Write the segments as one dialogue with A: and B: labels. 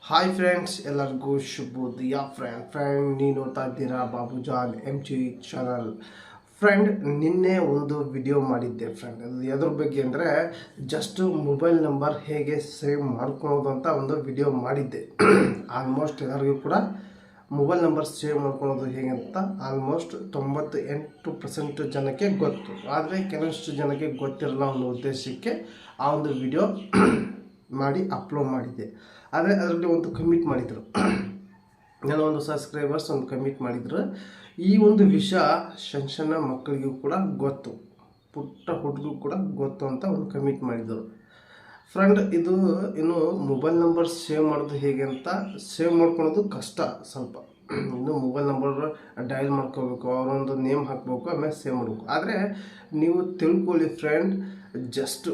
A: Hi friends, ಎಲ್ಲರಿಗೂ ಶುಭೋದಯ. Friend ನೀವು ನೋಡ್ತಾ ಇದ್ದೀರಾ ಬಾಬುಜಾನ್ MG ಚಾನಲ್. ಫ್ರೆಂಡ್, ನಿನ್ನೆ ಒಂದು ವಿಡಿಯೋ ಮಾಡಿದ್ದೆ ಫ್ರೆಂಡ್. ಅದು ಎದ್ರ ಬಗ್ಗೆ ಅಂದರೆ ಜಸ್ಟ್ ಮೊಬೈಲ್ ನಂಬರ್ ಹೇಗೆ ಸೇವ್ ಮಾಡ್ಕೊಳೋದು ಅಂತ ಒಂದು ವಿಡಿಯೋ ಮಾಡಿದ್ದೆ. ಆಲ್ಮೋಸ್ಟ್ ಎಲ್ಲರಿಗೂ ಕೂಡ ಮೊಬೈಲ್ ನಂಬರ್ ಸೇವ್ ಮಾಡ್ಕೊಳೋದು ಹೇಗೆ ಅಂತ ಆಲ್ಮೋಸ್ಟ್ 98% ಜನಕ್ಕೆ ಗೊತ್ತು. ಆದರೆ ಕೆಲವಷ್ಟು ಜನಕ್ಕೆ ಗೊತ್ತಿರಲ್ಲ ಅನ್ನೋ ಉದ್ದೇಶಕ್ಕೆ ಆ ಒಂದು ವಿಡಿಯೋ ಮಾಡಿ ಅಪ್ಲೋಡ್ ಮಾಡಿದ್ದೆ. ಆದರೆ ಅದರಲ್ಲಿ ಒಂದು ಕಮಿಟ್ ಮಾಡಿದರು, ನನ್ನ ಒಂದು ಸಬ್ಸ್ಕ್ರೈಬರ್ಸ್ ಒಂದು ಕಮಿಟ್ ಮಾಡಿದರು. ಈ ಒಂದು ವಿಷಯ ಸಣ್ಣ ಮಕ್ಕಳಿಗೂ ಕೂಡ ಗೊತ್ತು, ಪುಟ್ಟ ಹುಡುಗೂ ಕೂಡ ಗೊತ್ತು ಅಂತ ಒಂದು ಕಮಿಟ್ ಮಾಡಿದರು. ಫ್ರೆಂಡ್, ಇದು ಇನ್ನು ಮೊಬೈಲ್ ನಂಬರ್ ಸೇವ್ ಮಾಡೋದು ಹೇಗೆ ಅಂತ ಸೇವ್ ಮಾಡ್ಕೊಳೋದು ಕಷ್ಟ ಸ್ವಲ್ಪ. ಇನ್ನು ಮೊಬೈಲ್ ನಂಬರ್ ಡಯಲ್ ಮಾಡ್ಕೋಬೇಕು, ಅವರೊಂದು ನೇಮ್ ಹಾಕಬೇಕು, ಆಮೇಲೆ ಸೇವ್ ಮಾಡಬೇಕು. ಆದರೆ ನೀವು ತಿಳ್ಕೊಳ್ಳಿ ಫ್ರೆಂಡ್, ಜಸ್ಟ್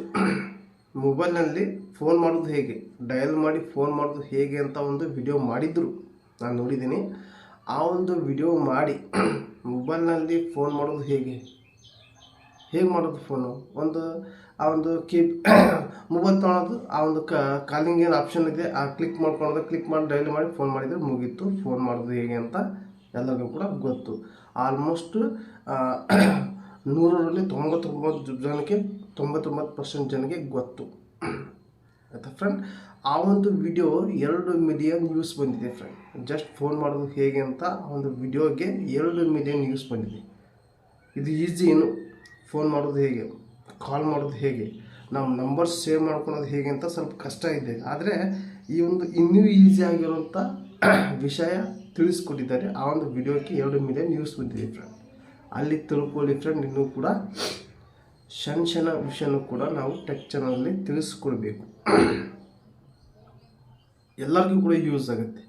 A: ಮೊಬೈಲ್ನಲ್ಲಿ ಫೋನ್ ಮಾಡೋದು ಹೇಗೆ, ಡಯಲ್ ಮಾಡಿ ಫೋನ್ ಮಾಡೋದು ಹೇಗೆ ಅಂತ ಒಂದು ವಿಡಿಯೋ ಮಾಡಿದ್ರು, ನಾನು ನೋಡಿದ್ದೀನಿ. ಆ ಒಂದು ವಿಡಿಯೋ ಮಾಡಿ ಮೊಬೈಲ್ನಲ್ಲಿ ಫೋನ್ ಮಾಡೋದು ಹೇಗೆ ಮಾಡೋದು ಫೋನು ಆ ಒಂದು ಮೊಬೈಲ್ ತೊಗೊಳೋದು, ಆ ಒಂದು ಕಾಲಿಂಗ್ ಏನು ಆಪ್ಷನ್ ಇದೆ ಆ ಕ್ಲಿಕ್ ಮಾಡ್ಕೊಳ್ಳೋದು, ಕ್ಲಿಕ್ ಮಾಡಿ ಡಯಲ್ ಮಾಡಿ ಫೋನ್ ಮಾಡಿದರೆ ಮುಗೀತು. ಫೋನ್ ಮಾಡೋದು ಹೇಗೆ ಅಂತ ಎಲ್ಲರಿಗೂ ಕೂಡ ಗೊತ್ತು. ಆಲ್ಮೋಸ್ಟ್ 100ರಲ್ಲಿ 99 ಜನಕ್ಕೆ 99% ಜನಕ್ಕೆ ಗೊತ್ತು, ಆಯಿತಾ ಫ್ರೆಂಡ್. ಆ ಒಂದು ವಿಡಿಯೋ 2 ಮಿಲಿಯನ್ ವ್ಯೂಸ್ ಬಂದಿದೆ ಫ್ರೆಂಡ್. ಜಸ್ಟ್ ಫೋನ್ ಮಾಡೋದು ಹೇಗೆ ಅಂತ ಆ ಒಂದು ವಿಡಿಯೋಗೆ 2 ಮಿಲಿಯನ್ ವ್ಯೂಸ್ ಬಂದಿದೆ. ಇದು ಈಸಿ. ಏನು ಫೋನ್ ಮಾಡೋದು ಹೇಗೆ, ಕಾಲ್ ಮಾಡೋದು ಹೇಗೆ, ನಾವು ನಂಬರ್ ಸೇವ್ ಮಾಡ್ಕೊಳೋದು ಹೇಗೆ ಅಂತ ಸ್ವಲ್ಪ ಕಷ್ಟ ಇದೆ. ಆದರೆ ಈ ಒಂದು ಇನ್ನೂ ಈಸಿ ಆಗಿರೋಂಥ ವಿಷಯ ತಿಳಿಸ್ಕೊಟ್ಟಿದ್ದಾರೆ. ಆ ಒಂದು ವಿಡಿಯೋಕ್ಕೆ 2 ಮಿಲಿಯನ್ ವ್ಯೂಸ್ ಬಂದಿದೆ ಫ್ರೆಂಡ್. ಅಲ್ಲಿ ತಿಳ್ಕೊಳ್ಳಿ ಫ್ರೆಂಡ್. ಇನ್ನೂ ಕೂಡ ಸಣ್ಣ ವಿಷಯನೂ ಕೂಡ ನಾವು ಟೆಕ್ ಚಾನಲಲ್ಲಿ ತಿಳಿಸ್ಕೊಡ್ಬೇಕು, ಎಲ್ಲರಿಗೂ ಕೂಡ ಯೂಸ್ ಆಗುತ್ತೆ.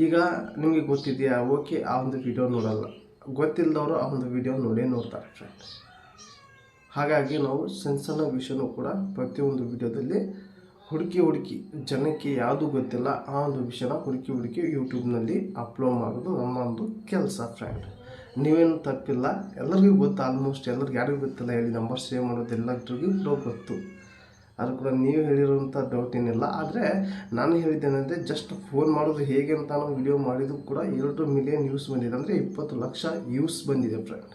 A: ಈಗ ನಿಮಗೆ ಗೊತ್ತಿದೆಯಾ, ಓಕೆ, ಆ ಒಂದು ವಿಡಿಯೋ ನೋಡಲ್ಲ, ಗೊತ್ತಿಲ್ಲದವರು ಆ ಒಂದು ವಿಡಿಯೋ ನೋಡ್ತಾರೆ ಫ್ರೆಂಡ್. ಹಾಗಾಗಿ ನಾವು ಸಣ್ಣ ವಿಷಯನೂ ಕೂಡ ಪ್ರತಿಯೊಂದು ವಿಡಿಯೋದಲ್ಲಿ ಹುಡುಕಿ ಜನಕ್ಕೆ ಯಾವುದು ಗೊತ್ತಿಲ್ಲ ಆ ಒಂದು ವಿಷಯನ ಹುಡುಕಿ ಯೂಟ್ಯೂಬ್ನಲ್ಲಿ ಅಪ್ಲೋಡ್ ಮಾಡೋದು ನಮ್ಮ ಒಂದು ಕೆಲಸ ಫ್ರೆಂಡ್. ನೀವೇನು ತಪ್ಪಿಲ್ಲ, ಎಲ್ಲರಿಗೂ ಗೊತ್ತು. ಆಲ್ಮೋಸ್ಟ್ ಎಲ್ಲರಿಗೂ ಯಾರಿಗೂ ಗೊತ್ತಿಲ್ಲ ಹೇಳಿ, ನಂಬರ್ ಸೇವ್ ಮಾಡೋದು ಎಲ್ಲರಿಗೂ ಗೊತ್ತು. ಅದು ಕೂಡ ನೀವು ಹೇಳಿರೋಂಥ ಡೌಟ್ ಏನಿಲ್ಲ. ಆದರೆ ನಾನು ಹೇಳಿದ್ದೇನೆಂದರೆ ಜಸ್ಟ್ ಫೋನ್ ಮಾಡೋದು ಹೇಗೆ ಅಂತ ನಾವು ವಿಡಿಯೋ ಮಾಡಿದ್ದು ಕೂಡ 2 ಮಿಲಿಯನ್ ವ್ಯೂಸ್ ಬಂದಿದೆ, ಅಂದರೆ 20 ಲಕ್ಷ ವ್ಯೂಸ್ ಬಂದಿದೆ ಫ್ರೆಂಡ್.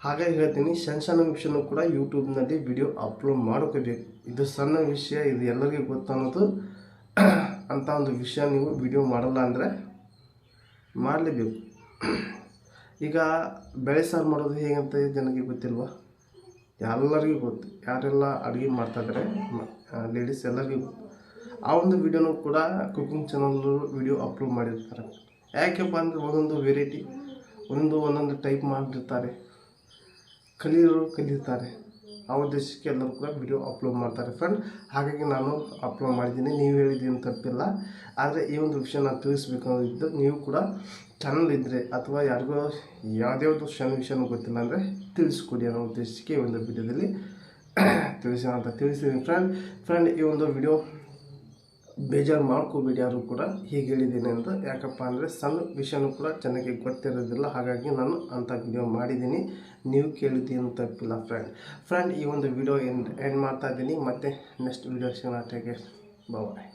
A: ಹಾಗಾಗಿ ಹೇಳ್ತೀನಿ, ಸಣ್ಣ ವಿಷಯನೂ ಕೂಡ ಯೂಟ್ಯೂಬ್ನಲ್ಲಿ ವಿಡಿಯೋ ಅಪ್ಲೋಡ್ ಮಾಡ್ಕೋಬೇಕು. ಇದು ಸಣ್ಣ ವಿಷಯ, ಇದು ಎಲ್ಲರಿಗೂ ಗೊತ್ತು ಅನ್ನೋದು ಅಂಥ ಒಂದು ವಿಷಯ ನೀವು ವಿಡಿಯೋ ಮಾಡಲ್ಲ ಅಂದರೆ ಮಾಡಲೇಬೇಕು. ಈಗ ಬೇಳೆ ಸಾರು ಮಾಡೋದು ಹೇಗಂತ ಜನಕ್ಕೆ ಗೊತ್ತಿಲ್ವಾ? ಎಲ್ಲರಿಗೂ ಗೊತ್ತು. ಯಾರೆಲ್ಲ ಅಡುಗೆ ಮಾಡ್ತಾಯಿದ್ದಾರೆ ಲೇಡೀಸ್ ಎಲ್ಲರಿಗೂ ಗೊತ್ತು. ಆ ಒಂದು ವಿಡಿಯೋನೂ ಕೂಡ ಕುಕಿಂಗ್ ಚಾನಲ್ಲು ವಿಡಿಯೋ ಅಪ್ಲೋಡ್ ಮಾಡಿರ್ತಾರೆ. ಯಾಕೆಪ್ಪ ಅಂದರೆ ಒಂದೊಂದು ವೆರೈಟಿ ಒಂದೊಂದು ಟೈಪ್ ಮಾಡಿರ್ತಾರೆ, ಕಲಿತಾರೆ. ಆ ಉದ್ದೇಶಕ್ಕೆ ಎಲ್ಲರೂ ಕೂಡ ವಿಡಿಯೋ ಅಪ್ಲೋಡ್ ಮಾಡ್ತಾರೆ ಫ್ರೆಂಡ್. ಹಾಗಾಗಿ ನಾನು ಅಪ್ಲೋಡ್ ಮಾಡಿದ್ದೀನಿ. ನೀವು ಹೇಳಿದ್ದೀನಿ ತಪ್ಪಿಲ್ಲ. ಆದರೆ ಈ ಒಂದು ವಿಷಯ ನಾನು ತಿಳಿಸ್ಬೇಕನ್ನೋದಿದ್ದು, ನೀವು ಕೂಡ ಚಾನಲ್ ಇದ್ದರೆ ಅಥವಾ ಯಾರಿಗೋ ಯಾವುದೇ ಒಂದು ಸಣ್ಣ ವಿಷಯನೂ ಗೊತ್ತಿಲ್ಲ ಅಂದರೆ ತಿಳಿಸ್ಕೊಡಿ ಅನ್ನೋ ಉದ್ದೇಶಕ್ಕೆ ಈ ಒಂದು ವಿಡಿಯೋದಲ್ಲಿ ತಿಳಿಸೋಣ ಅಂತ ತಿಳಿಸಿದ್ದೀನಿ ಫ್ರೆಂಡ್. ಈ ಒಂದು ವಿಡಿಯೋ ಬೇಜಾರು ಮಾಡ್ಕೋಬೇಡಿ ಯಾರು ಕೂಡ ಹೀಗೆ ಹೇಳಿದ್ದೀನಿ ಅಂತ. ಯಾಕಪ್ಪ ಅಂದರೆ ಸಣ್ಣ ವಿಷಯನೂ ಕೂಡ ಜನಕ್ಕೆ ಗೊತ್ತಿರೋದಿಲ್ಲ. ಹಾಗಾಗಿ ನಾನು ಅಂಥ ವಿಡಿಯೋ ಮಾಡಿದ್ದೀನಿ. ನೀವು ಕೇಳಿದ್ದೇನು ತಪ್ಪಿಲ್ಲ ಫ್ರೆಂಡ್. ಈ ಒಂದು ವಿಡಿಯೋ ಎಂಡ್ ಮಾಡ್ತಾ ಇದ್ದೀನಿ. ಮತ್ತೆ ನೆಕ್ಸ್ಟ್ ವಿಡಿಯೋ ಸಿಗೋಣ. ಟೇಕ್ ಕೇರ್, ಬಾಯ್.